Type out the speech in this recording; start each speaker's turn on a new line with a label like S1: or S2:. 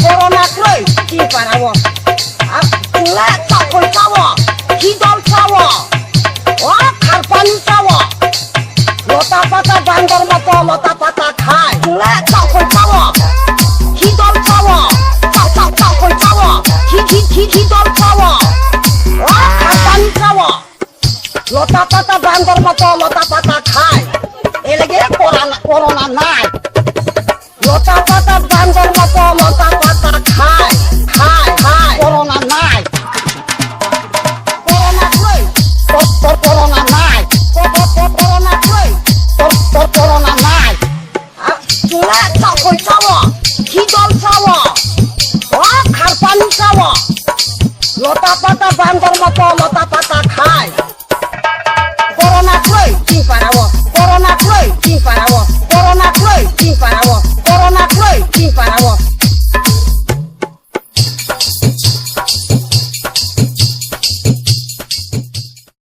S1: corona কই কি পারাবো তুলে চাকল চাবো হিদল চাবো ও খার পানি চাবো লতা পাতা বান্দর মতো লতা পাতা খায় তুলে চাকল চাবো হিদল চাবো চাকল চাবো হিদল চাবো ও খার পানি চাবো লতা পাতা বান্দর মতো লতা পাতা খায় এলেগে করোনা নাই লতা পাতা বান্দর মতো লতা পাতা খায় করোনা নাই করোনা কই তোর করোনা নাই করোনা কই তোর করোনা নাই তুলে চাকল চাবো হিদল চাবো ও খার পানি চাবো লতা পাতা বান্দর মতো লতা পাতা